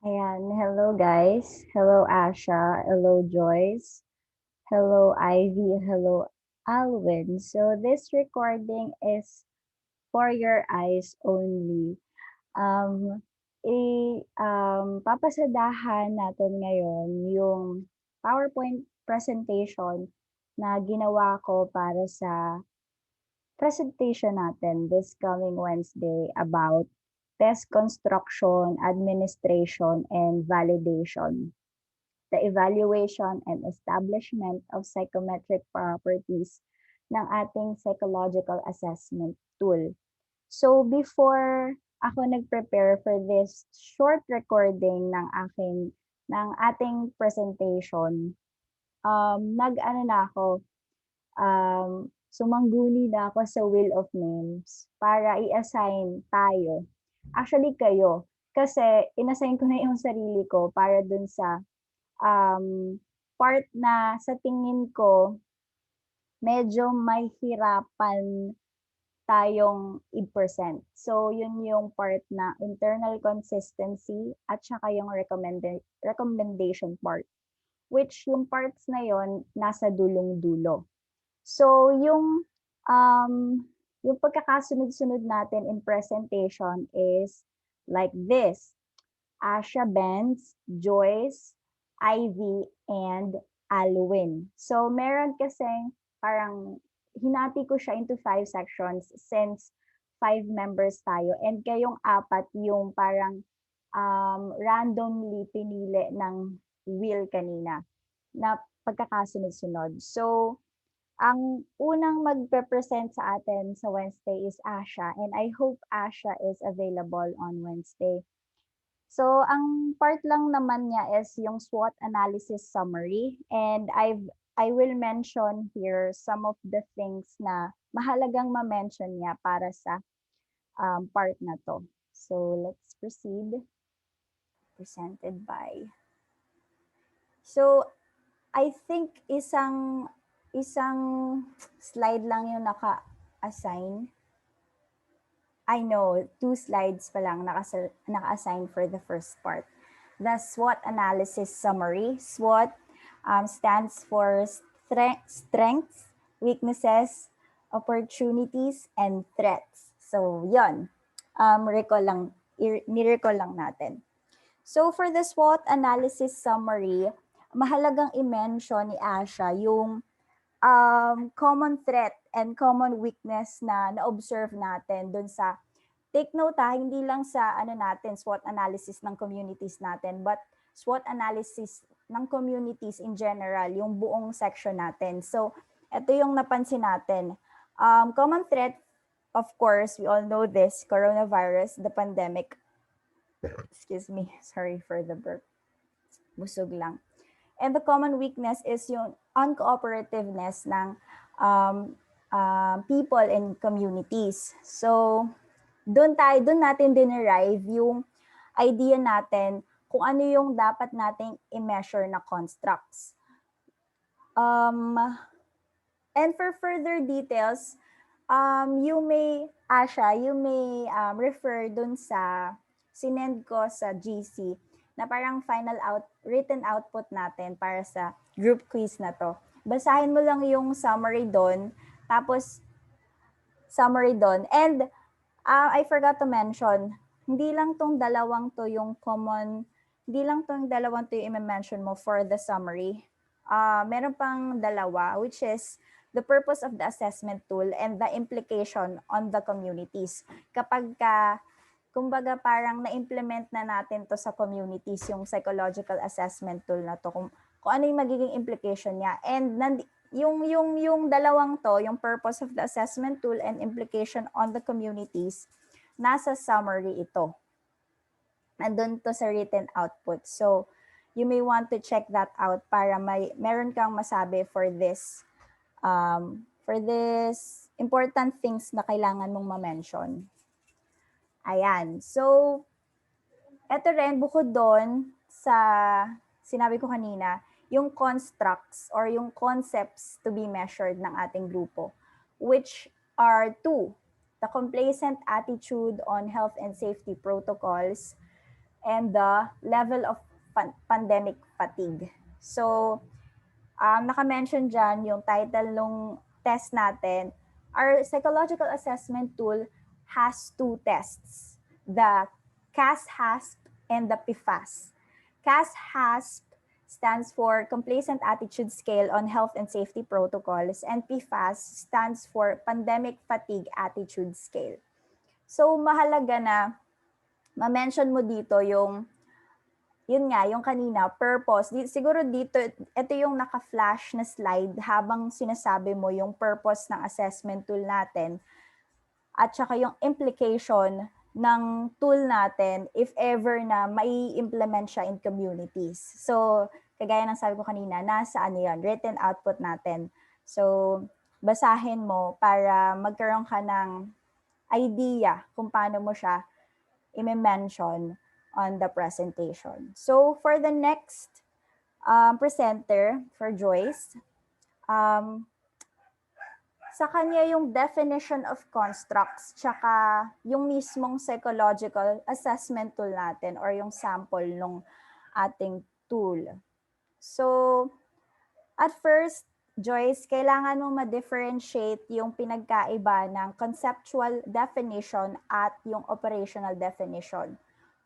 Ayan, hello guys. Hello Asha. Hello Joyce. Hello Ivy. Hello Alwyn. So this recording is for your eyes only. Um, papasadahan natin ngayon yung PowerPoint presentation na ginawa ko para sa presentation natin this coming Wednesday about test construction, administration, and validation, the evaluation and establishment of psychometric properties ng ating psychological assessment tool. So before ako nag-prepare for this short recording ng ating presentation, nag-ano na ako, sumangguni na ako sa Wheel of Names para i-assign tayo. Actually kayo, kasi inassign ko na yung sarili ko para dun sa part na sa tingin ko medyo may hirapan tayong i-present. So, yun yung part na internal consistency at saka yung recommendation part. Which yung parts na yon nasa dulong-dulo. So, um, yung pagkakasunod-sunod natin in presentation is like this. Asha Benz, Joyce, Ivy, and Alwyn. So, meron kasing parang hinati ko siya into 5 sections since 5 members tayo. And kayong apat yung parang randomly pinili ng wheel kanina na pagkakasunod-sunod. So, ang unang magpe-present sa atin sa Wednesday is Asha, and I hope Asha is available on Wednesday. So, ang part lang naman niya is yung SWOT analysis summary, and I will mention here some of the things na mahalagang ma-mention niya para sa part na to. So, let's proceed. Presented by. So, I think isang slide lang yung naka-assign. I know, 2 slides pa lang naka-assign for the first part. The SWOT analysis summary. SWOT stands for strengths, weaknesses, opportunities, and threats. So, yon. Ni-recall lang natin. So, for the SWOT analysis summary, mahalagang i-mention ni Asha yung common threat and common weakness na na-observe natin dun sa, take note hindi lang sa SWOT analysis ng communities natin, but SWOT analysis ng communities in general, yung buong section natin. So, ito yung napansin natin. Common threat, of course, we all know this, coronavirus, the pandemic. Excuse me, sorry for the burp. Busog lang. And the common weakness is yung uncooperativeness ng people and communities. So, doon natin dinerive yung idea natin kung ano yung dapat nating i-measure na constructs. And for further details, you may refer dun sa sinend ko sa GC na parang written output natin para sa group quiz na to. Basahin mo lang yung summary doon, tapos and I forgot to mention, hindi lang tong dalawang to yung i-mention mo for the summary. Meron pang dalawa, which is the purpose of the assessment tool and the implication on the communities. Kumbaga parang na-implement na natin to sa communities, yung psychological assessment tool na to, kung ano yung magiging implication niya. And yung dalawang to, yung purpose of the assessment tool and implication on the communities, nasa summary ito. Nandun to sa written output. So, you may want to check that out para meron kang masabi for this important things na kailangan mong ma-mention. Ayan. So, eto rin, bukod doon sa sinabi ko kanina, yung constructs or yung concepts to be measured ng ating grupo, which are 2. The complacent attitude on health and safety protocols. and the level of pandemic fatigue. So, naka-mention dyan yung title ng test natin. Our psychological assessment tool has two tests, the CAS-HASP and the PFAS. CAS-HASP stands for Complacent Attitude Scale on Health and Safety Protocols, and PFAS stands for Pandemic Fatigue Attitude Scale. So mahalaga na ma-mention mo dito yung yun nga, yung kanina, purpose. Siguro dito, ito yung naka-flash na slide habang sinasabi mo yung purpose ng assessment tool natin at saka yung implication ng tool natin if ever na mai implement siya in communities. So, kagaya ng sabi ko kanina, nasa ano yan, written output natin. So, basahin mo para magkaroon ka ng idea kung paano mo siya i-mention on the presentation. So for the next presenter, for Joyce, sa kanya yung definition of constructs tsaka yung mismong psychological assessment tool natin or yung sample ng ating tool. So at first, Joyce, kailangan mo ma-differentiate yung pinagkaiba ng conceptual definition at yung operational definition.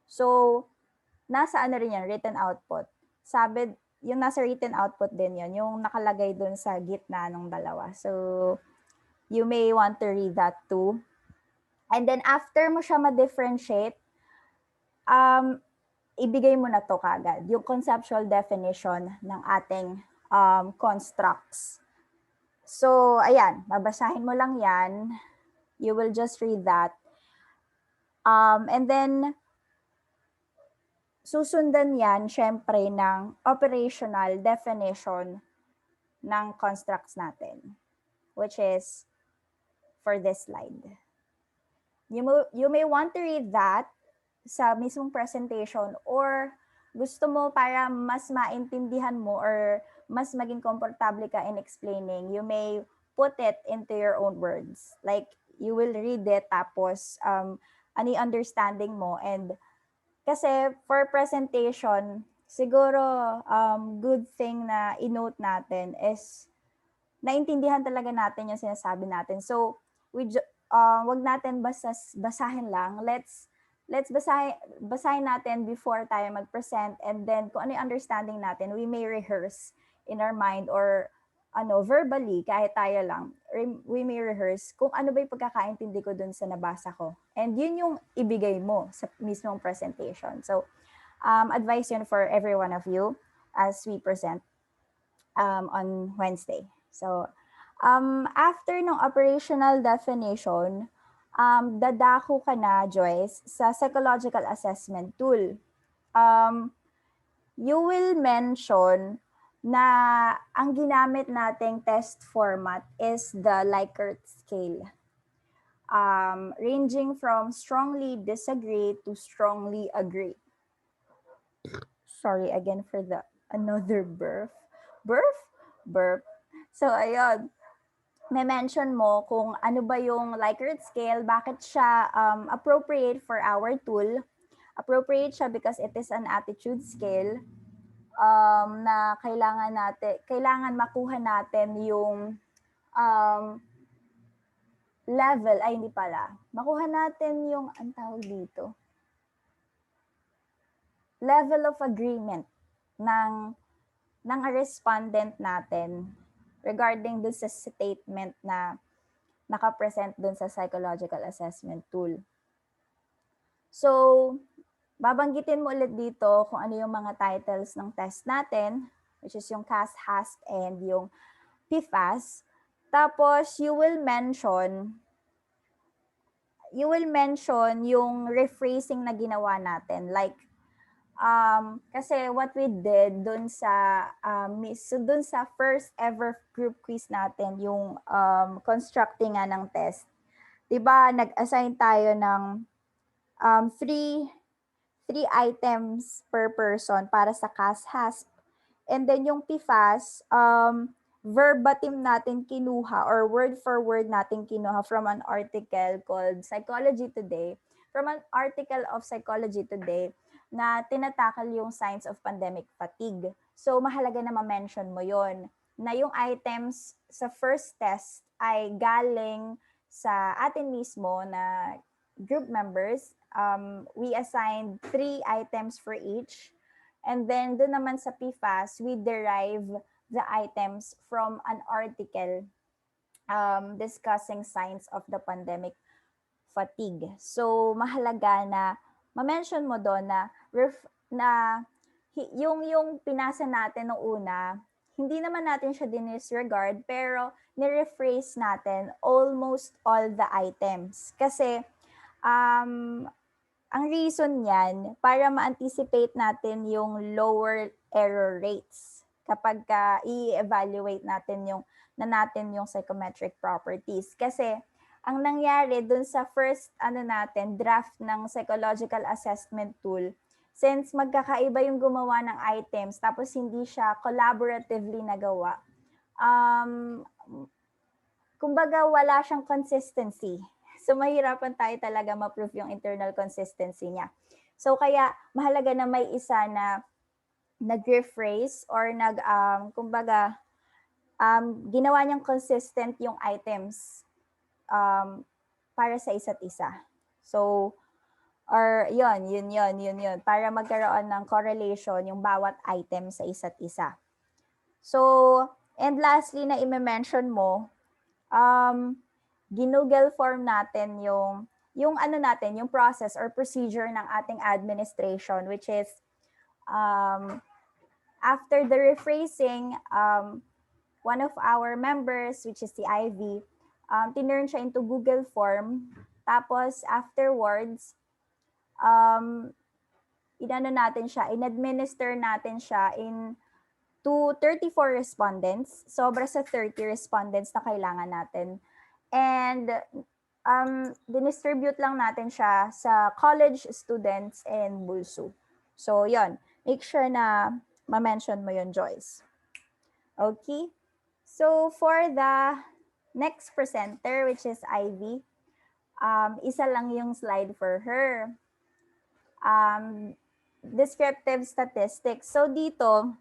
So, nasa ano rin yan, written output. Sabi, yung nasa written output din yun, yung nakalagay dun sa gitna ng dalawa. So, you may want to read that too. And then, after mo siya ma-differentiate, ibigay mo na to kagad, yung conceptual definition ng ating constructs. So, ayan, babasahin mo lang yan. You will just read that. And then, susundan yan, syempre, ng operational definition ng constructs natin, which is for this slide. You may want to read that sa mismong presentation or gusto mo para mas maintindihan mo or mas maging komportable ka in explaining, you may put it into your own words. Like, you will read it, tapos ano yung understanding mo. And kasi for presentation, siguro good thing na i-note natin is naintindihan talaga natin yung sinasabi natin. So, wag natin basahin lang. Let's basahin natin before tayo mag-present, and then kung ano yung understanding natin, we may rehearse in our mind or verbally, kahit tayo lang, we may rehearse kung ano ba yung pagkakaintindi ko dun sa nabasa ko. And yun yung ibigay mo sa mismong presentation. So, advice yun for every one of you as we present on Wednesday. So, after ng operational definition, dadako ka na, Joyce, sa psychological assessment tool. You will mention na ang ginamit nating test format is the Likert scale. Ranging from strongly disagree to strongly agree. Sorry again for the another burp. So, ayun. May mention mo kung ano ba yung Likert scale, bakit siya appropriate for our tool. Appropriate siya because it is an attitude scale na kailangan makuha natin yung level, ay hindi pala. Makuha natin yung, ang tawag dito, level of agreement ng respondent natin regarding dun sa statement na nakapresent dun sa psychological assessment tool. So, babanggitin mo ulit dito kung ano yung mga titles ng test natin, which is yung CAS, HASP, and yung PFAS. Tapos, you will mention yung rephrasing na ginawa natin. Like, kasi what we did dun sa first ever group quiz natin, yung constructing nga ng test, diba, nag-assign tayo ng three items per person para sa CAS, HASP. And then yung PFAS, verbatim natin kinuha or word for word natin kinuha from an article called Psychology Today, from an article of Psychology Today na tinatakal yung signs of pandemic fatigue. So mahalaga na ma-mention mo yon na yung items sa first test ay galing sa atin mismo na group members. We assigned 3 items for each. And then doon naman sa PFAS, we derive the items from an article discussing signs of the pandemic fatigue. So, mahalaga na ma-mention mo doon na, yung pinasa natin nung una, hindi naman natin siya dinisregard, pero nirephrase natin almost all the items. Kasi, ang reason niyan, para ma-anticipate natin yung lower error rates kapag i-evaluate natin yung psychometric properties. Kasi ang nangyari dun sa first draft ng psychological assessment tool, since magkakaiba yung gumawa ng items tapos hindi siya collaboratively nagawa, kumbaga wala siyang consistency. So mahirapan tayo talaga ma-prove yung internal consistency niya. So kaya mahalaga na may isa na nag-rephrase or ginawa niyang consistent yung items para sa isa't isa. So, or yun, para magkaroon ng correlation yung bawat item sa isa't isa. So, and lastly na i-mention mo, ginugel form natin yung process or procedure ng ating administration, which is after the rephrasing, one of our members, which is the IV, tinurn siya into Google form. Tapos afterwards, in-administer natin siya to 34 respondents. Sobra sa 30 respondents na kailangan natin. And dinistribute lang natin siya sa college students and bulso. So, yon. Make sure na ma-mention mo yon, Joyce. Okay? So, for the next presenter, which is Ivy, isa lang yung slide for her. Descriptive statistics. So, dito,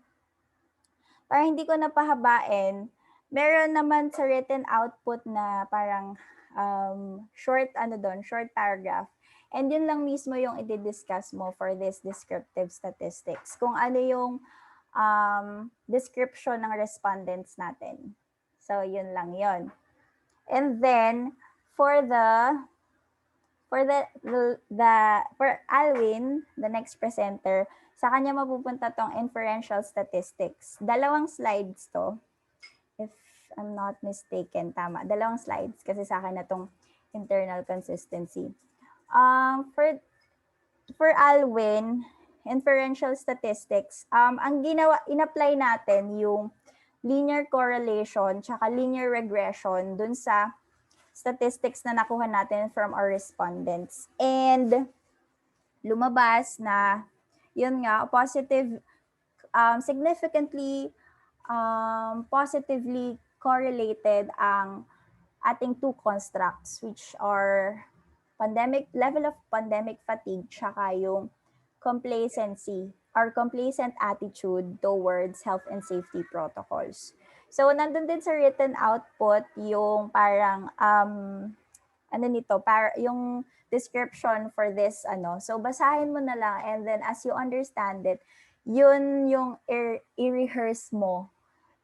para hindi ko napahabain, meron naman sa written output na parang short paragraph. And yun lang mismo yung i-discuss mo for this descriptive statistics. Kung ano yung description ng respondents natin. So, yun lang yun. And then, for alwyne, the next presenter, sa kanya mapupunta tong inferential statistics. 2 slides to. If I'm not mistaken, tama. 2 slides kasi sa akin na tong internal consistency. For alwyne, inferential statistics, ang in-apply natin yung linear correlation tsaka linear regression dun sa statistics na nakuha natin from our respondents. And lumabas na, yun nga, significantly positively correlated ang ating 2 constructs, which are level of pandemic fatigue tsaka yung complacency or complacent attitude towards health and safety protocols. So, nandun din sa written output yung parang, yung description for this, So, basahin mo na lang and then as you understand it, yun yung i-rehearse mo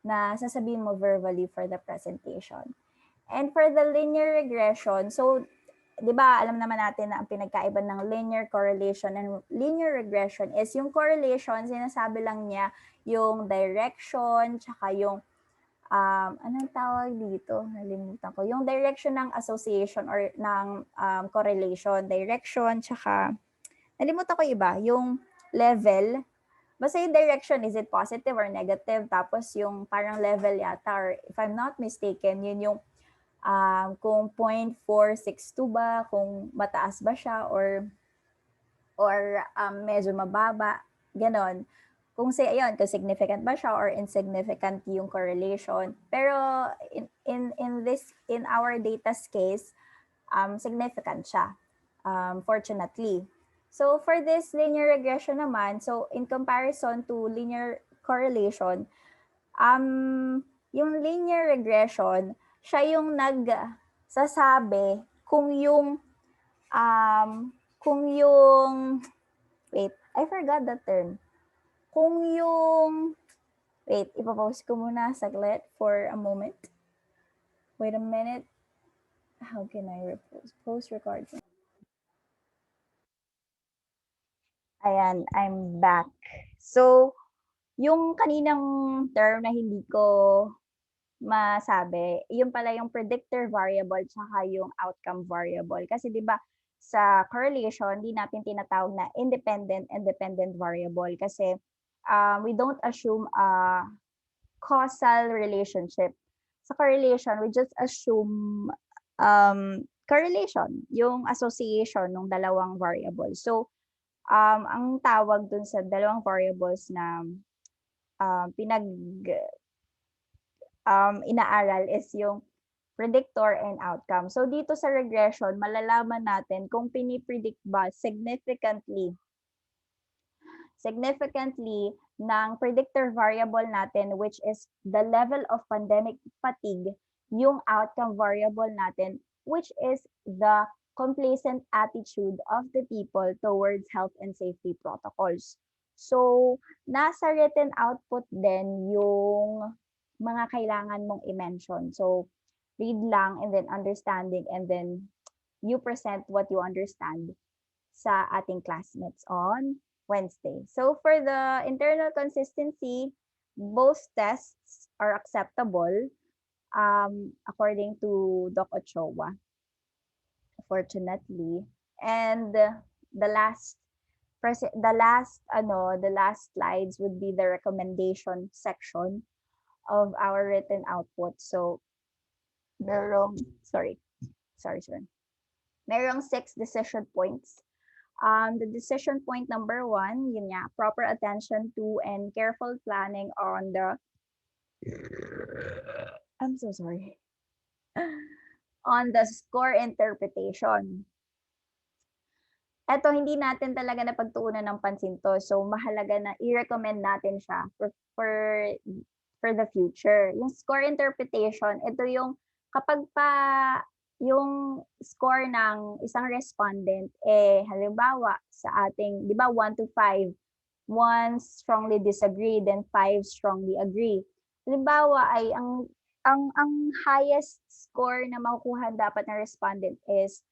na sasabihin mo verbally for the presentation. And for the linear regression, so, di ba, alam naman natin na ang pinagkaiba ng linear correlation and linear regression is yung correlation, sinasabi lang niya yung direction, tsaka yung, anong tawag dito? Nalimutan ko. Yung direction ng association or ng correlation, direction, tsaka, nalimutan ko iba, yung level. Basta yung direction, is it positive or negative? Tapos yung parang level yata, or if I'm not mistaken, yun yung kung 0.462 ba, kung mataas ba siya or medyo mababa, ganon. Kung kung significant ba siya or insignificant yung correlation. Pero in our data's case, significant siya. fortunately. So for this linear regression naman, so in comparison to linear correlation, yung linear regression, siya yung nagsasabi kung yung, wait, I forgot the term. Kung yung, wait, ipapause ko muna saglit for a moment. Wait a minute. How can I post record? Ayan, I'm back. So, yung kaninang term na hindi ko masabi, yun pala yung predictor variable tsaka yung outcome variable. Kasi 'di ba sa correlation, di natin tinatawag na independent and dependent variable kasi we don't assume a causal relationship. Sa correlation, we just assume correlation, yung association ng dalawang variables. So, ang tawag dun sa dalawang variables na pinag inaaral is yung predictor and outcome. So dito sa regression, malalaman natin kung pinipredict ba significantly ng predictor variable natin, which is the level of pandemic fatigue, yung outcome variable natin, which is the complacent attitude of the people towards health and safety protocols. So, nasa written output din yung mga kailangan mong i-mention. So, read lang and then understanding and then you present what you understand sa ating classmates on Wednesday. So for the internal consistency, both tests are acceptable according to Doc Ochoa, fortunately. And the last slides would be the recommendation section of our written output. So merong sorry. Merong 6 decision points. The decision point number 1, yun nga, proper attention to and careful planning on the I'm so sorry. On the score interpretation. Eto, hindi natin talaga napagtuunan ng pansin to. So, mahalaga na i-recommend natin siya for the future. Yung score interpretation, ito yung kapag pa yung score ng isang respondent, halimbawa sa ating, di ba, 1 to 5, 1 strongly disagree, then 5 strongly agree. Halimbawa ay ang highest score na makukuha dapat ng respondent is,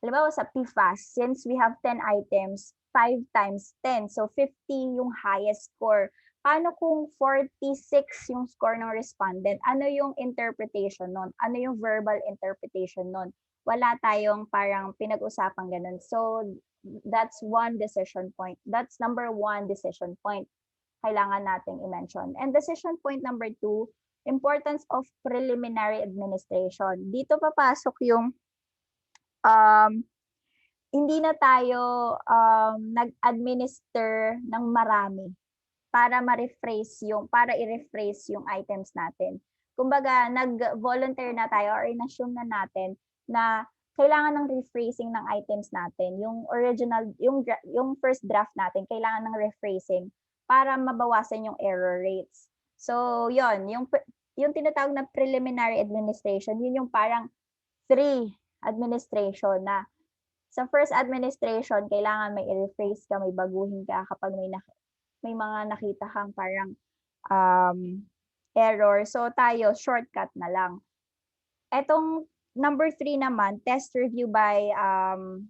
halimbawa sa PFAS, since we have 10 items, 5 times 10, so 50 yung highest score. Paano kung 46 yung score ng respondent? Ano yung interpretation nun? Ano yung verbal interpretation nun? Wala tayong parang pinag-usapang ganun. So, that's one decision point. That's number 1 decision point. Kailangan nating i-mention. And decision point number 2, importance of preliminary administration. Dito papasok yung hindi na tayo nag-administer ng marami para i-rephrase yung items natin. Kumbaga, nag-volunteer na tayo or in-assume na natin na kailangan ng rephrasing ng items natin. Yung original, yung first draft natin, kailangan ng rephrasing para mabawasan yung error rates. So, yon yung tinatawag na preliminary administration, yun yung parang 3 administration na sa first administration, kailangan may i-rephrase ka, may baguhin ka kapag may mga nakita kang parang error. So tayo, shortcut na lang. Etong number 3 naman, test review by, ang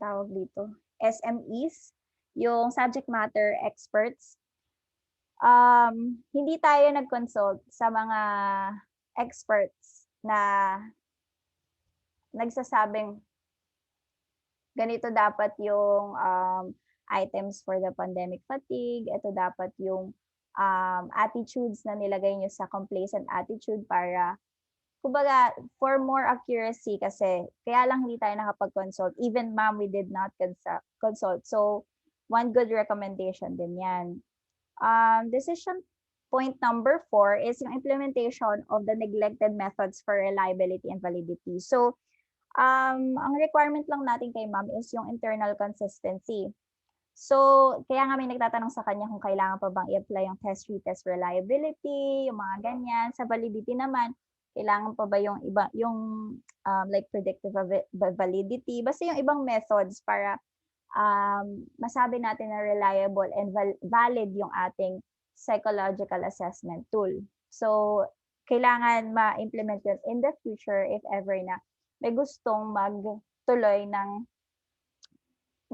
tawag dito, SMEs, yung subject matter experts. Hindi tayo nag-consult sa mga experts na nagsasabing ganito dapat yung items for the pandemic fatigue. Ito dapat yung attitudes na nilagay nyo sa complacent attitude para, kumbaga, for more accuracy kasi, kaya lang hindi tayo nakapag-consult. Even ma'am, we did not consult. So, one good recommendation din yan. Decision point number 4 is yung implementation of the neglected methods for reliability and validity. So, Ang requirement lang natin kay ma'am is yung internal consistency. So, kaya nga may nagtatanong sa kanya kung kailangan pa bang i-apply yung test retest reliability, yung mga ganyan. Sa validity naman, kailangan pa ba yung iba yung, like predictive validity, basta yung ibang methods para, masabi natin na reliable and valid yung ating psychological assessment tool. So, kailangan ma-implement yun in the future if ever na may gustong magtuloy ng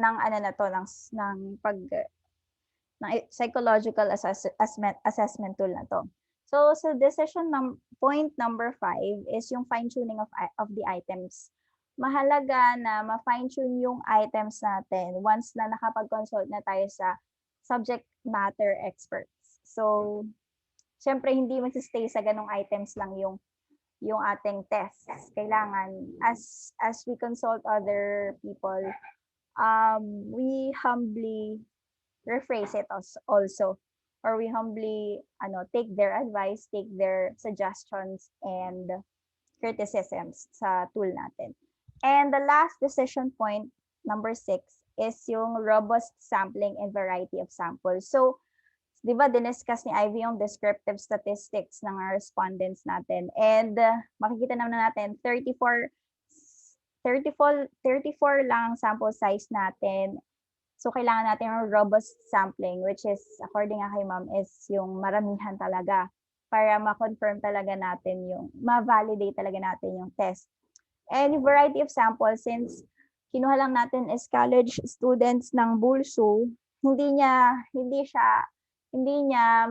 ano na 'to, ng psychological assessment tool na 'to. So, sa decision point number 5 is yung fine-tuning of the items. Mahalaga na ma-fine-tune yung items natin once na nakapag-consult na tayo sa subject matter experts. So, siyempre hindi magsi-stay sa gano'ng items lang yung ating tests. Kailangan as we consult other people, we humbly rephrase it also, or we humbly take their advice, take their suggestions and criticisms sa tool natin. And the last decision point, number 6, is yung robust sampling and variety of samples. So, di ba, diniscuss ni Ivy yung descriptive statistics ng respondents natin. And makikita naman natin, 34 lang sample size natin. So, kailangan natin yung robust sampling, which is, according nga kay ma'am, is yung maramihan talaga para ma-confirm talaga natin ma-validate talaga natin yung test. And yung variety of samples, since kinuha lang natin is college students ng bulso, hindi niya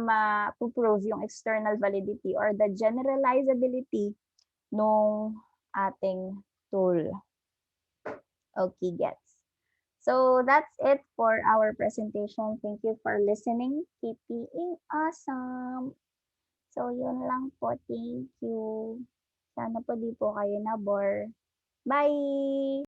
ma-prove yung external validity or the generalizability nung ating tool. Okay, gets. So that's it for our presentation. Thank you for listening. Keep being awesome. So yun lang po. Thank you. Sana po di po kayo na-bore. Bye!